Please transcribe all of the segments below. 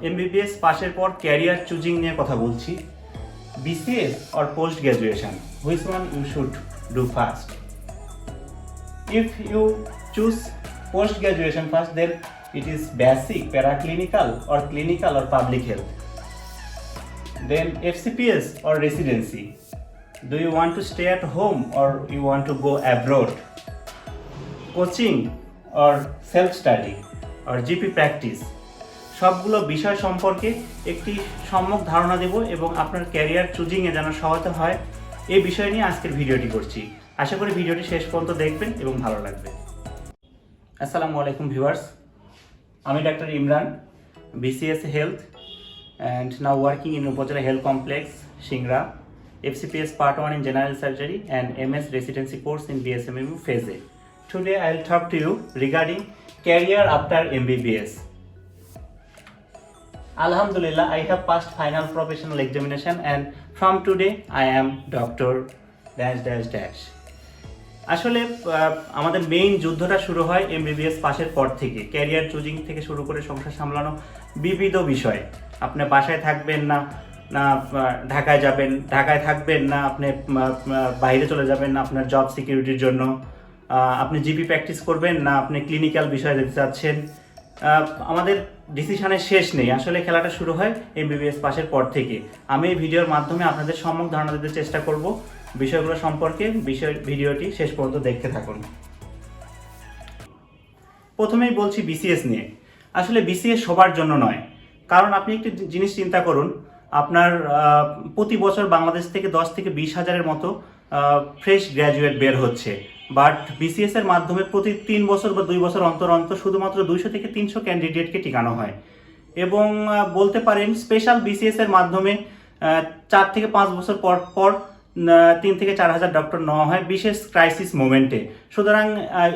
MBBS পাশের পর career choosing নিয়ে কথা বলছি। BCS or post graduation, which one you should do first? If you choose post graduation first, then it is basic, paraclinical or clinical or public health. Then FCPS or residency. Do you want to stay at home or you want to go abroad? Coaching or self study or GP practice. সবগুলো বিষয় সম্পর্কে একটি সম্যক ধারণা দেব এবং আপনার career চুজিংয়ে যেন সহায়তা হয় এই বিষয় নিয়ে আজকের ভিডিওটি করছি। আশা করি ভিডিওটি শেষ পর্যন্ত দেখবেন এবং ভালো লাগবে। আসসালামু আলাইকুম ভিউয়ার্স, আমি doctor Imran, BCS health and now working in Upazila Health Complex, Shingra, FCPS Part 1 in General Surgery and MS Residency course in BSMMU Phase A. Today I will talk to you regarding career after MBBS. Alhamdulillah, I have passed final professional examination and from today I am Dr. -- আসলে আমাদের main যুদ্ধটা শুরু হয় MBBS পাশের পর থেকে। Career choosing থেকে শুরু করে সংসার সামলানো বিবিধ বিষয়। আপনি বাসায় থাকবেন না না ঢাকায় যাবেন, ঢাকায় থাকবেন না আপনি বাইরে চলে যাবেন না আপনার জব সিকিউরিটির জন্য, আপনি জিপি প্র্যাকটিস করবেন না আপনি ক্লিনিক্যাল বিষয়ে যেতে চাচ্ছেন। আমাদের ডিসিশনের শেষ নেই। আসলে খেলাটা শুরু হয় এমবিবিএস পাশের পর থেকে। আমি এই ভিডিওর মাধ্যমে আপনাদের সম্যক ধারণা দিতে চেষ্টা করব বিষয়গুলো সম্পর্কে। ভিডিওটি শেষ পর্যন্ত দেখতে থাকুন। প্রথমেই বলছি বিসিএস নিয়ে। আসলে বিসিএস সবার জন্য নয়, কারণ আপনি একটি জিনিস চিন্তা করুন, আপনার প্রতি বছর বাংলাদেশ থেকে 10 থেকে 20 হাজারের মতো ফ্রেশ গ্র্যাজুয়েট বের হচ্ছে, বাট বিসিএস এর মাধ্যমে প্রতি 3 বছর বা 2 বছর অন্তর অন্তর শুধুমাত্র 200 থেকে 300 ক্যান্ডিডেটকে টিকানো হয়। এবং বলতে পারেন স্পেশাল বিসিএস এর মাধ্যমে 4 থেকে 5 বছর পর পর 3 থেকে 4 হাজার ডক্টর নেওয়া হয় বিশেষ ক্রাইসিস মোমেন্টে। সুতরাং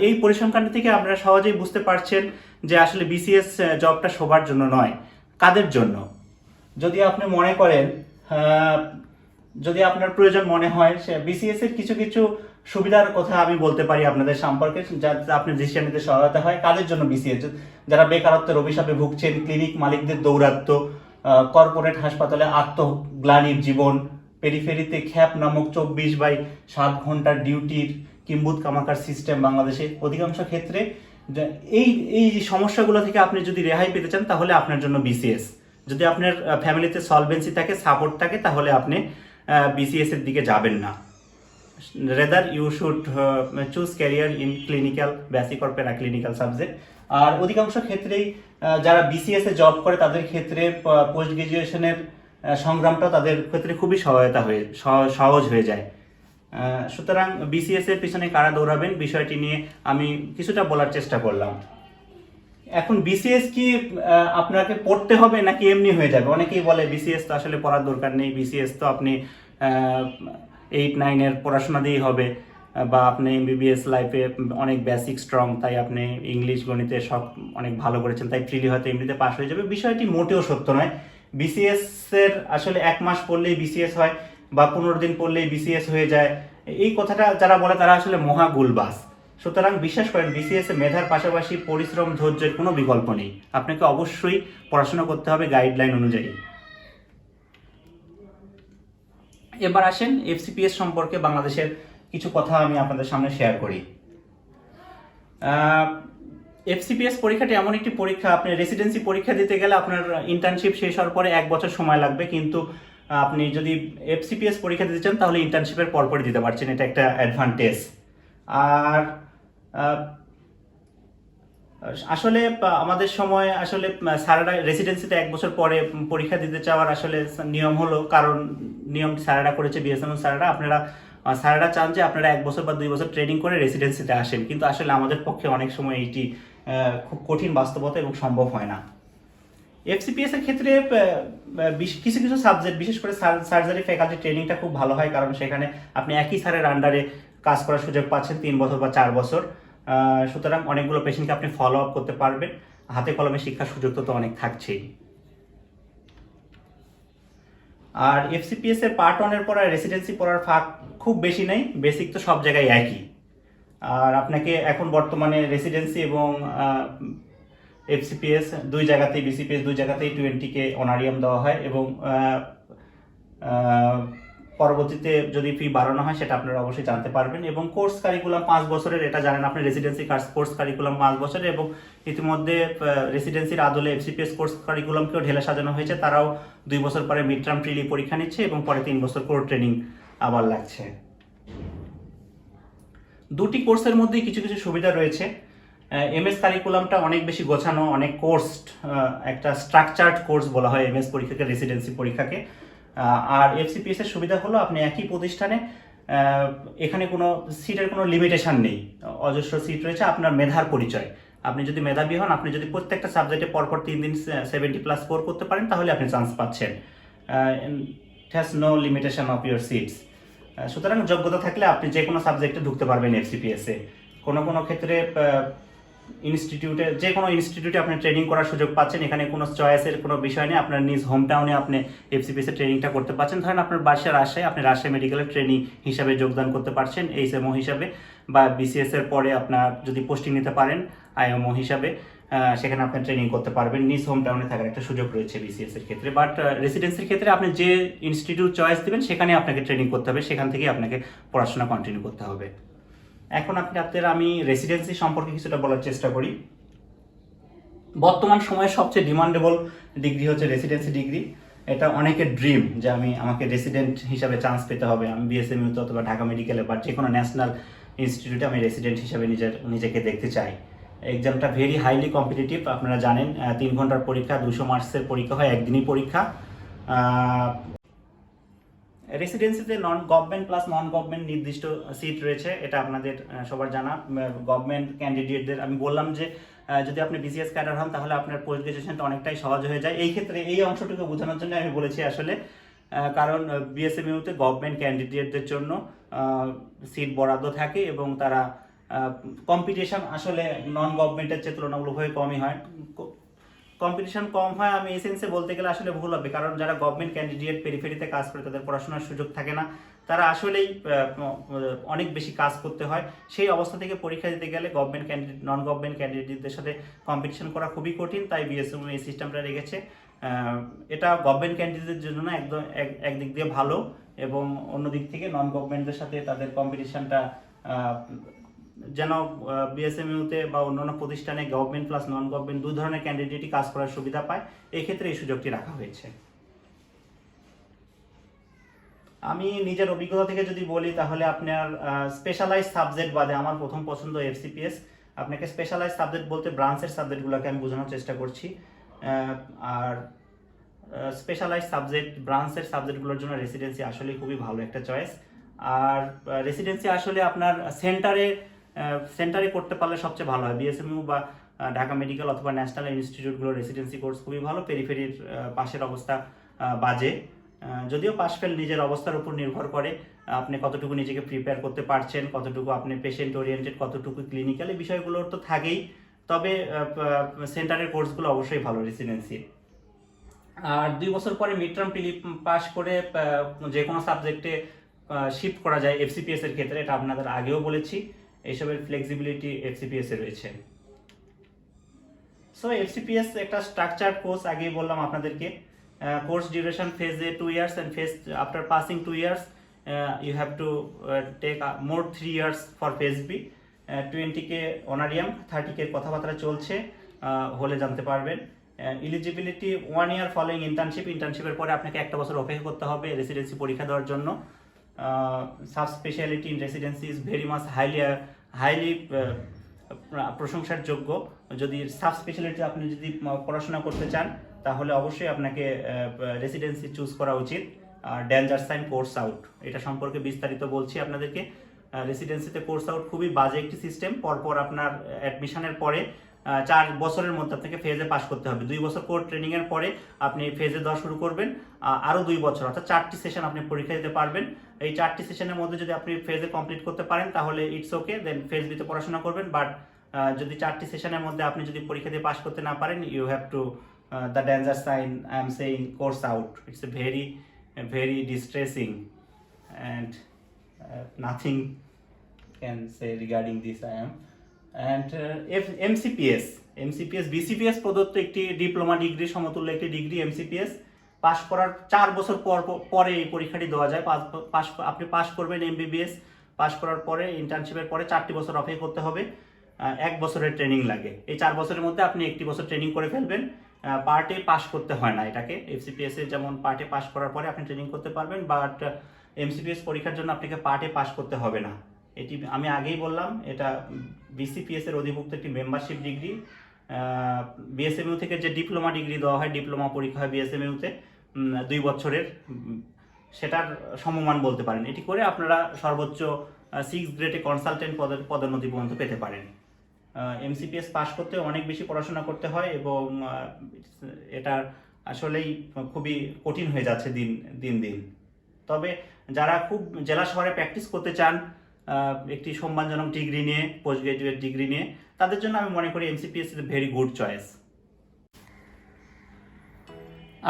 এই পরিসংখ্যানটি থেকে আপনারা সহজেই বুঝতে পারছেন যে আসলে বিসিএস জবটা সবার জন্য নয়। কাদের জন্য? যদি আপনি মনে করেন, যদি আপনার প্রয়োজন মনে হয়, সে বিসিএস এর কিছু কিছু সুবিধার কথা আমি বলতে পারি আপনাদের সম্পর্কে, যাতে আপনি ডিসিশন নিতে সহায়তা হয়। কাদের জন্য বিসিএস? যারা বেকারত্বের অভিশাপে ভুগছেন, ক্লিনিক মালিকদের দৌরাত্ম্য, কর্পোরেট হাসপাতালে আত্মগ্লানির জীবন, পেরিফেরিতে খ্যাপ নামক 24/7 ঘন্টার ডিউটির কিম্বুত কামাকার সিস্টেম বাংলাদেশে অধিকাংশ ক্ষেত্রে। এই সমস্যাগুলো থেকে আপনি যদি রেহাই পেতে চান তাহলে আপনার জন্য বিসিএস। যদি আপনার ফ্যামিলিতে সলভেন্সি থাকে, সাপোর্ট থাকে, তাহলে আপনি বিসিএস এর দিকে যাবেন না। Rather you should choose career in clinical, basic or paraclinical subject. আর অধিকাংশ ক্ষেত্রেই যারা বিসিএস এ জব করে তাদের ক্ষেত্রে পোস্ট গ্রাজুয়েশনের সংগ্রামটা তাদের ক্ষেত্রে খুবই সহজ হয়ে যায়। সুতরাং বিসিএস এর পিছনে কারা দৌড়াবেন বিষয়টি নিয়ে আমি কিছুটা বলার চেষ্টা করলাম। এখন বিসিএস কি আপনাকে পড়তে হবে নাকি এমনি হয়ে যাবে? অনেকেই বলে বিসিএস তো আসলে পড়ার দরকার নেই, বিসিএস তো আপনি 8-9 এর পড়াশোনা দিয়েই হবে, বা আপনি এমবিবিএস লাইফে অনেক বেসিক স্ট্রং, তাই আপনি ইংলিশ গণিতে সব অনেক ভালো করেছেন, তাই ফ্রিলি হয়তো এমনিতে পাস হয়ে যাবে। বিষয়টি মোটেও সত্য নয়। বিসিএস এর আসলে 1 মাস পড়লেই বিসিএস হয় বা 15 দিন পড়লেই বিসিএস হয়ে যায়, এই কথাটা যারা বলে তারা আসলে মহা গুলবাস। সুতরাং বিশ্বাস করেন, বিসিএস এ মেধার পাশাপাশি পরিশ্রম, ধৈর্যের কোনো বিকল্প নেই। আপনাকে অবশ্যই পড়াশোনা করতে হবে গাইডলাইন অনুযায়ী। এবার আসেন এফসিপিএস সম্পর্কে বাংলাদেশের কিছু কথা আমি আপনাদের সামনে শেয়ার করি। এফসিপিএস পরীক্ষাটি এমন একটি পরীক্ষা, আপনি রেসিডেন্সি পরীক্ষা দিতে গেলে আপনার ইন্টার্নশিপ শেষ হওয়ার পরে 1 বছর সময় লাগবে, কিন্তু আপনি যদি এফসিপিএস পরীক্ষা দিতে চান তাহলে ইন্টার্নশিপের পরপরই দিতে পারছেন। এটা একটা অ্যাডভান্টেজ। আর আসলে আমাদের সময় আসলে স্যারেরা রেসিডেন্সিতে 1 বছর পরে পরীক্ষা দিতে চাওয়ার আসলে নিয়ম হলো, কারণ নিয়ম স্যারেরা করেছে, বিএসএমএল স্যারেরা। স্যারেরা চান যে আপনারা 1 বছর বা 2 বছর ট্রেনিং করে রেসিডেন্সিতে আসেন, কিন্তু আসলে আমাদের পক্ষে অনেক সময় এইটি খুব কঠিন বাস্তবতা এবং সম্ভব হয় না। এফসিপিএস এর ক্ষেত্রে কিছু কিছু সাবজেক্ট, বিশেষ করে সার্জারি ফ্যাকাল্টি ট্রেনিংটা খুব ভালো হয়, কারণ সেখানে আপনি একই স্যারের আন্ডারে কাজ করার সুযোগ পাচ্ছেন 3 বছর বা 4 বছর। সুতরাং অনেকগুলো পেশেন্টকে আপনি ফলো আপ করতে পারবেন। হাতে কলমে শিক্ষার সুযোগ তো অনেক থাকছেই। আর এফসিপিএস এর পার্ট 1 এর পর রেসিডেন্সি পড়ার ফাঁক খুব বেশি নেই, বেসিক তো সব জায়গায় একই। আর আপনাকে এখন বর্তমানে রেসিডেন্সি এবং এফসিপিএস দুই জায়গাতেই, বিসিপিএস দুই জায়গাতেই 20K অনারিয়াম দেওয়া হয় এবং পরবর্তীতে যদি ফি বাড়ানো হয় সেটা আপনারা অবশ্যই জানতে পারবেন। এবং কোর্স কারিকুলাম 5 বছরের, এটা জানেন আপনি, রেসিডেন্সি কোর্স কারিকুলাম 5 বছরের এবং ইতিমধ্যে রেসিডেন্সির আদলে এফসিপিএস কোর্স কারিকুলামকেও ঢেলে সাজানো হয়েছে। তারাও 2 বছর পরে মিড টার্ম প্রিলি পরীক্ষা নিচ্ছে এবং পরে 3 বছর কোর ট্রেনিং আবার লাগছে। দুটি কোর্সের মধ্যেই কিছু কিছু সুবিধা রয়েছে। এমএস কারিকুলামটা অনেক বেশি গোছানো, অনেক কোর্স, একটা স্ট্রাকচার্ড কোর্স বলা হয় এমএস পরীক্ষাকে, রেসিডেন্সি পরীক্ষাকে। আর এফসিপিএস এর সুবিধা হলো আপনি একই প্রতিষ্ঠানে, এখানে কোনো সিটের কোনো লিমিটেশন নেই, অজস্র সিট রয়েছে, আপনার মেধার পরিচয়। আপনি যদি মেধাবী হন, আপনি যদি প্রত্যেকটা সাবজেক্টে পরপর 3 দিন 70+ স্কোর করতে পারেন, তাহলে আপনি চান্স পাচ্ছেন। It has no limitation of your seats. সুতরাং যোগ্যতা থাকলে আপনি যে কোনো সাবজেক্টে ঢুকতে পারবেন এফসিপিএসে। কোনো কোনো ক্ষেত্রে ইনস্টিটিউটে, যে কোনো ইনস্টিটিউটে আপনি ট্রেনিং করার সুযোগ পাচ্ছেন। এখানে কোনো চয়েসের কোনো বিষয় নেই, আপনার নিজ হোম টাউনে আপনি এফসিপিএস এর ট্রেনিংটা করতে পারছেন। ধরেন আপনার বাসা রাজশাহী, আপনি রাজশাহী মেডিকেলের ট্রেনিং হিসাবে যোগদান করতে পারছেন এইচএমও হিসাবে, বা বিসিএস এর পরে আপনার যদি পোস্টিং নিতে পারেন আইএমও হিসাবে, সেখানে আপনি ট্রেনিং করতে পারবেন। নিজ হোম টাউনে থাকার একটা সুযোগ রয়েছে বিসিএস এর ক্ষেত্রে। বাট রেসিডেন্সির ক্ষেত্রে আপনি যে ইনস্টিটিউট চয়েস দিবেন সেখানে আপনাকে ট্রেনিং করতে হবে, সেখান থেকেই আপনাকে পড়াশোনা কন্টিনিউ করতে হবে। এখন আমি রেসিডেন্সি সম্পর্কে কিছুটা বলার চেষ্টা করি। বর্তমান সময়ে সবচেয়ে ডিমান্ডেবল ডিগ্রি হচ্ছে রেসিডেন্সি ডিগ্রি। এটা অনেকের ড্রিম যে আমাকে রেসিডেন্ট হিসাবে চান্স পেতে হবে, আমি বিএসএমইউতে অথবা ঢাকা মেডিকেলে বা যে কোনো ন্যাশনাল ইনস্টিটিউটে আমি রেসিডেন্ট হিসাবে নিজেকে দেখতে চাই। এক্সামটা ভেরি হাইলি কম্পিটিটিভ, আপনারা জানেন। 3 ঘন্টার পরীক্ষা, 200 মার্কসের পরীক্ষা হয়, একদিনই পরীক্ষা। রেসিডেন্সিতে নন গভর্নমেন্ট নির্দিষ্ট সিট রয়েছে, এটা আপনাদের সবার জানা। গভর্নমেন্ট ক্যান্ডিডেটদের আমি বললাম যে যদি আপনি বিসিএস ক্যাডার হন তাহলে আপনার পোস্ট গ্রাজুয়েশনটা অনেকটাই সহজ হয়ে যায়। এই ক্ষেত্রে এই অংশটুকু বোঝানোর জন্য আমি বলেছি আসলে, কারণ বিএসএমইউতে গভর্নমেন্ট ক্যান্ডিডেটদের জন্য সিট বরাদ্দ থাকে এবং তারা কম্পিটিশন আসলে নন গভর্নমেন্টের চেয়ে তুলনামূলকভাবে কমই হয়। কম্পিটিশন কম হয় আমি এই সেন্সে বলতে গেলে আসলে ভুল হবে, কারণ যারা গভর্নমেন্ট ক্যান্ডিডেট পেরিফেরিতে কাজ করে তাদের পড়াশোনার সুযোগ থাকে না, তারা আসলেই অনেক বেশি কাজ করতে হয়। সেই অবস্থা থেকে পরীক্ষা দিতে গেলে গভর্নমেন্ট ক্যান্ডিডেট নন গভর্নমেন্ট ক্যান্ডিডেটদের সাথে কম্পিটিশন করা খুবই কঠিন, তাই বিএসএমইউ এই সিস্টেমটা রেখেছে। এটা গভর্নমেন্ট ক্যান্ডিডেটদের জন্য একদম একদিক দিয়ে ভালো, এবং অন্য দিক থেকে নন গভর্নমেন্টদের সাথে তাদের কম্পিটিশনটা যেন বিএসএমইউতে বা অন্যান্য প্রতিষ্ঠানে গভর্নমেন্ট প্লাস নন গভর্নমেন্ট দুই ধরনের ক্যান্ডিডেটই কাজ করার সুবিধা পায়, এই ক্ষেত্রে এই সুযোগটি রাখা হয়েছে। আমি নিজের অভিজ্ঞতা থেকে যদি বলি তাহলে আপনার স্পেশালাইজ সাবজেক্ট বাদে আমার প্রথম পছন্দ এফসিপিএস। আপনাকে স্পেশালাইজ সাবজেক্ট বলতে ব্রাঞ্চের সাবজেক্টগুলোকে আমি বোঝানোর চেষ্টা করছি। আর স্পেশালাইজ ব্রাঞ্চের সাবজেক্টগুলোর জন্য রেসিডেন্সি আসলে খুবই ভালো একটা চয়েস। আর রেসিডেন্সি আসলে আপনার সেন্টারে করতে পারলে সবচেয়ে ভালো হয়। বিএসএমইউ বা ঢাকা মেডিকেল অথবা ন্যাশনাল ইনস্টিটিউটগুলো রেসিডেন্সি কোর্স খুবই ভালো। পেরিফেরির পাশের অবস্থা বাজে, যদিও পাশ ফেল নিজের অবস্থার উপর নির্ভর করে, আপনি কতটুকু নিজেকে প্রিপেয়ার করতে পারছেন, কতটুকু আপনি পেশেন্ট ওরিয়েন্টেড, কতটুকু ক্লিনিক্যাল, এই বিষয়গুলো তো থাকেই। তবে সেন্টারের কোর্সগুলো অবশ্যই ভালো রেসিডেন্সি। আর 2 বছর পরে মিড টার্ম প্রিলি পাস করে যে কোনো সাবজেক্টে শিফট করা যায় এফসিপিএস এর ক্ষেত্রে, এটা আপনাদের আগেও বলেছি। এইসবের ফ্লেক্সিবিলিটি এফসিপিএস এ রয়েছে। সো এফসিপিএস একটা স্ট্রাকচার্ড কোর্স, আগেই বললাম আপনাদেরকে। কোর্স ডিউরেশন ফেজে 2 years and phase after passing 2 years you have to take more 3 years for phase B. 20K honorarium, 30K কথাবার্তা চলছে, হলে জানতে পারবেন। এলিজিবিলিটি 1 year ফলোইং ইন্টার্নশিপের পরে আপনাকে 1 বছর অপেক্ষা করতে হবে রেসিডেন্সি পরীক্ষা দেওয়ার জন্য। Sub speciality in residency is very much highly প্রশংসার যোগ্য। যদি সাব স্পেশালিটি আপনি যদি পড়াশোনা করতে চান তাহলে অবশ্যই আপনাকে রেসিডেন্সি চুজ করা উচিত। ডেঞ্জার সাইন কোর্স আউট, এটা সম্পর্কে বিস্তারিত বলছি আপনাদেরকে। রেসিডেন্সিতে কোর্স আউট খুবই বাজে একটি সিস্টেম। পরপর আপনার অ্যাডমিশনের পরে 4 বছরের মধ্যে আপনাকে ফেজে পাস করতে হবে। 2 বছর কোর ট্রেনিংয়ের পরে আপনি ফেজে দেওয়া শুরু করবেন, আরও 2 বছর, অর্থাৎ 4টি সেশন আপনি পরীক্ষা দিতে পারবেন। এই 4টি সেশনের মধ্যে যদি আপনি ফেজে কমপ্লিট করতে পারেন তাহলে ইটস ওকে, দেন ফেজ বিতে পড়াশোনা করবেন। বাট যদি 4টি সেশনের মধ্যে আপনি যদি পরীক্ষা দিয়ে পাস করতে না পারেন, you have to the danger sign I am saying course out. It's a very distressing, and nothing can say regarding this. I am and MCPS MCPS BCPS প্রদত্ত একটি ডিপ্লোমা ডিগ্রি সমতুল্য একটি ডিগ্রি। এমসিপিএস পাশ করার 4 বছর পরে এই পরীক্ষাটি দেওয়া যায়। আপনি পাশ করবেন এমবিবিএস, পাশ করার পরে ইন্টার্নশিপের পরে 4টি বছর অপেক্ষা করতে হবে। 1 বছরের ট্রেনিং লাগে। এই 4 বছরের মধ্যে আপনি 1টি বছর ট্রেনিং করে ফেলবেন। পার্টে পাশ করতে হয় না এটাকে। এফসিপিএস এ যেমন পার্টে পাশ করার পরে আপনি ট্রেনিং করতে পারবেন, বাট এমসিপিএস পরীক্ষার জন্য আপনাকে পার্টে পাশ করতে হবে না। এটি আমি আগেই বললাম, এটা বিসিপিএস এর অধিভুক্ত একটি মেম্বারশিপ ডিগ্রি। বিএসএমইউ থেকে যে ডিপ্লোমা ডিগ্রি দেওয়া হয়, ডিপ্লোমা পরীক্ষা হয় বিএসএমইউতে 2 বছরের, সেটার সমমান বলতে পারেন। এটি করে আপনারা সর্বোচ্চ 6 গ্রেডে কনসালটেন্ট পদোন্নতি পর্যন্ত পেতে পারেন। এমসিপিএস পাস করতে অনেক বেশি পড়াশোনা করতে হয় এবং এটা আসলেই খুবই কঠিন হয়ে যাচ্ছে দিন দিন। তবে যারা খুব জেলা শহরে প্র্যাকটিস করতে চান একটি সম্মানজনক ডিগ্রি নিয়ে, পোস্ট গ্রাজুয়েট ডিগ্রি নিয়ে, তাদের জন্য আমি মনে করি MCPS is a very good choice.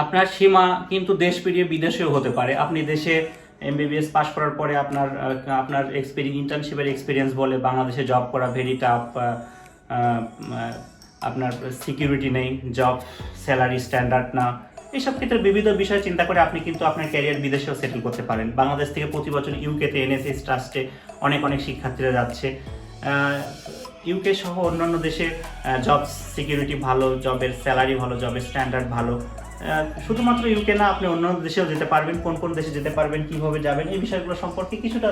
আপনার সীমা কিন্তু দেশ পেরিয়ে বিদেশেও হতে পারে। আপনি দেশে এমবিবিএস পাস করার পরে আপনার ইন্টার্নশিপের এক্সপিরিয়েন্স বলে বাংলাদেশে জব করা ভেরি টাফ, আপনার সিকিউরিটি নেই, জব স্যালারি স্ট্যান্ডার্ড না, এইসব ক্ষেত্রে বিবিধ বিষয় চিন্তা করে আপনি কিন্তু আপনার ক্যারিয়ার বিদেশেও সেটেল করতে পারেন। বাংলাদেশ থেকে প্রতি বছর ইউকেতে এনএসএস ট্রাস্টে অনেক শিক্ষার্থীরা যাচ্ছে। ইউকে সহ অন্যান্য দেশে জব সিকিউরিটি ভালো, জবের স্যালারি ভালো, জবের স্ট্যান্ডার্ড ভালো। শুধুমাত্র ইউকে না, আপনি অন্যান্য দেশেও যেতে পারবেন। কোন দেশে যেতে পারবেন, কিভাবে যাবেন, এই বিষয়গুলো সম্পর্কে কিছুটা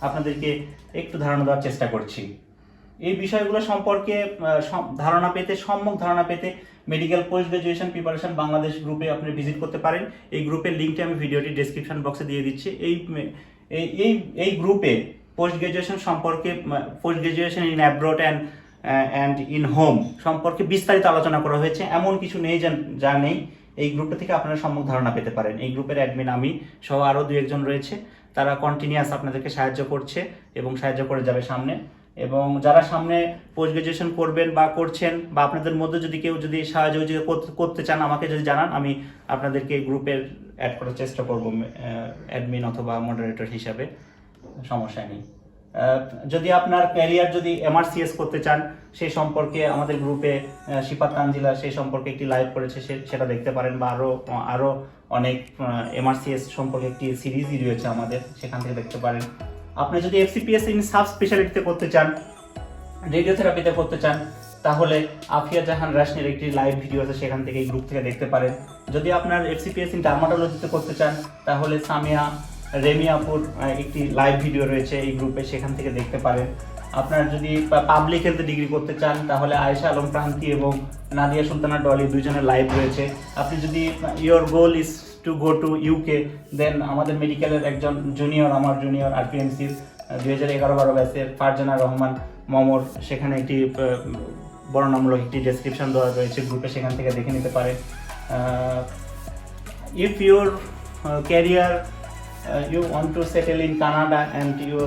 আপনাদেরকে একটু ধারণা দেওয়ার চেষ্টা করছি। এই বিষয়গুলো সম্পর্কে সম্যক ধারণা পেতে medical post graduation preparation Bangladesh গ্রুপে আপনি ভিজিট করতে পারেন। এই গ্রুপের লিঙ্কটি আমি ভিডিওটি ডেসক্রিপশন বক্সে দিয়ে দিচ্ছি। এই গ্রুপে পোস্ট গ্রাজুয়েশন সম্পর্কে, post graduation in abroad and in home সম্পর্কে বিস্তারিত আলোচনা করা হয়েছে। এমন কিছু নেই যা নেই। এই গ্রুপটা থেকে আপনারা সম্যক ধারণা পেতে পারেন। এই গ্রুপের অ্যাডমিন আমি সহ আরও 2-1 রয়েছে, তারা কন্টিনিউয়াস আপনাদেরকে সাহায্য করছে এবং সাহায্য করে যাবে সামনে। এবং যারা সামনে পোস্ট গ্রাজুয়েশন করবেন বা করছেন, বা আপনাদের মধ্যে যদি কেউ যদি সাহায্য করতে চান, আমাকে যদি জানান, আমি আপনাদেরকে গ্রুপের অ্যাড করার চেষ্টা করব অ্যাডমিন অথবা মডারেটর হিসাবে, সমস্যা নেই। যদি আপনার ক্যারিয়ার যদি এমআরসিএস করতে চান, সেই সম্পর্কে আমাদের গ্রুপে শিপাত তানজিলা সেই সম্পর্কে একটি লাইভ করেছে, সেটা দেখতে পারেন। বা আরও অনেক এমআরসিএস সম্পর্কে একটি সিরিজই রয়েছে আমাদের, সেখান থেকে দেখতে পারেন। আপনি যদি এফসিপিএস ইন সাব স্পেশালিটিতে করতে চান, রেডিওথেরাপিতে করতে চান, তাহলে আফিয়া জাহান রাশনির একটি লাইভ ভিডিও আছে, সেখান থেকে এই গ্রুপ থেকে দেখতে পারেন। যদি আপনার এফসিপিএস ইন ডার্মাটোলজিতে করতে চান, তাহলে সামিয়া রেমিয়াপুর একটি লাইভ ভিডিও রয়েছে এই গ্রুপে, সেখান থেকে দেখতে পারেন। আপনার যদি পাবলিক হেলথে ডিগ্রি করতে চান, তাহলে আয়েশা আলম প্রান্তি এবং নাদিয়া সুলতানা ডলি 2জনের লাইভ রয়েছে। আপনি যদি your goal is to go to UK, then আমাদের মেডিকেলের একজন আমার জুনিয়র আরপিএমসির 2011-12 ব্যাচের ফারজানা রহমান মমর, সেখানে একটি বর্ণনামূলক একটি ডেসক্রিপশন দেওয়া রয়েছে গ্রুপে, সেখান থেকে দেখে নিতে পারেন। If your career you want to settle in Canada and you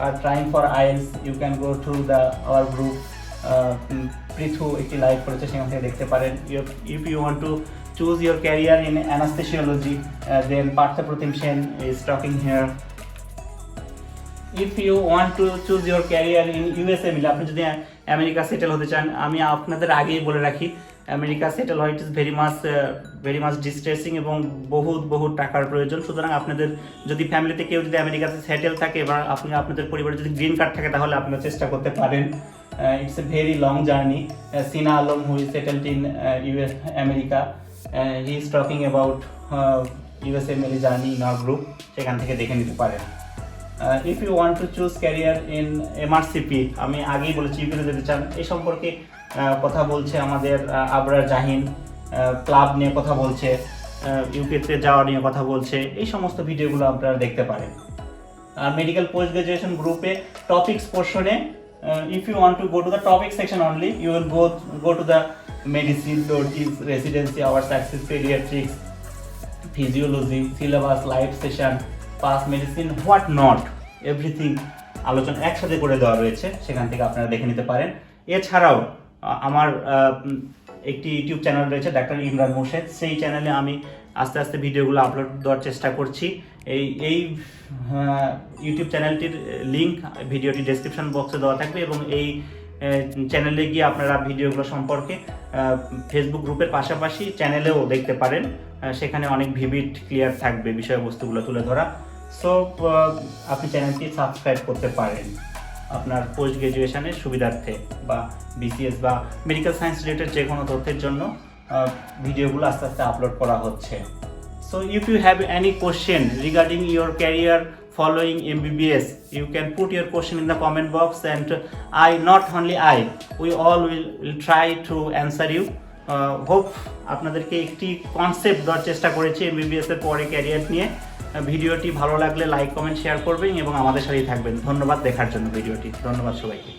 are trying for IELTS, you can go to our group Prithu একটি লাইভ করেছে, সেখান থেকে দেখতে পারেন। If you want to choose your career in anesthesiology, then Partha Pratim Sen is talking here. If you want to choose your career in USA, আপনি যদি America settle হতে চান, আমি আপনাদের আগেই বলে রাখি, আমেরিকা সেটেল হয় it is very much distressing এবং বহুত টাকার প্রয়োজন। সুতরাং আপনাদের যদি ফ্যামিলিতে কেউ যদি আমেরিকাতে সেটেল থাকে বা আপনাদের পরিবারে যদি গ্রিন কার্ড থাকে, তাহলে আপনারা চেষ্টা করতে পারেন। It's a very long journey. Sina Alam who is settled in US America, he is talking about USA মেরি জার্নি ইন আওয়ার গ্রুপ, সেখান থেকে দেখে নিতে পারেন। If you want to choose career in MRCP, আমি আগেই বলেছি ইউকেতে যেতে চান, এই সম্পর্কে কথা বলছে আমাদের আবরার জাহিন, ক্লাব নিয়ে কথা বলছে, ইউকেতে যাওয়া নিয়ে কথা বলছে, এই সমস্ত ভিডিওগুলো আপনারা দেখতে পারেন। আর মেডিকেল পোস্ট গ্রাজুয়েশন গ্রুপে টপিক্স পোর্শনে, if you want to go to the topic section only, you will go to the medicine, OTs, residency hours, access, pediatrics, physiology, syllabus, live session, past medicine, what not, everything আলোচনা একসাথে করে দেওয়া রয়েছে, সেখান থেকে আপনারা দেখে নিতে পারেন। এছাড়াও আমার একটি ইউটিউব চ্যানেল রয়েছে ডাক্তার ইমরান মোর্শেদ, সেই চ্যানেলে আমি আস্তে আস্তে ভিডিওগুলো আপলোড দেওয়ার চেষ্টা করছি। এই ইউটিউব চ্যানেলটির লিঙ্ক ভিডিওটি ডেসক্রিপশন বক্সে দেওয়া থাকবে এবং এই চ্যানেলে গিয়ে আপনারা ভিডিওগুলো সম্পর্কে ফেসবুক গ্রুপের পাশাপাশি চ্যানেলেও দেখতে পারেন। সেখানে অনেক ভিভিড ক্লিয়ার থাকবে বিষয়বস্তুগুলো তুলে ধরা। সো আপনি চ্যানেলটি সাবস্ক্রাইব করতে পারেন আপনার পোস্ট গ্রাজুয়েশনের সুবিধার্থে, বা বিসিএস বা মেডিকেল সায়েন্স রিলেটেড যে কোনো তথ্যের জন্য ভিডিওগুলো আস্তে আস্তে আপলোড করা হচ্ছে। So if you have any question regarding your career following MBBS, you can put your question in the comment box, and not only I, we all will try to answer you. Hope আপনাদেরকে একটি concept দেওয়ার চেষ্টা করেছি MBBS এর পরে career নিয়ে। ভিডিওটি ভালো লাগলে লাইক কমেন্ট শেয়ার করবেন এবং আমাদের সাথেই থাকবেন। ধন্যবাদ দেখার জন্য ভিডিওটি। ধন্যবাদ সবাইকে।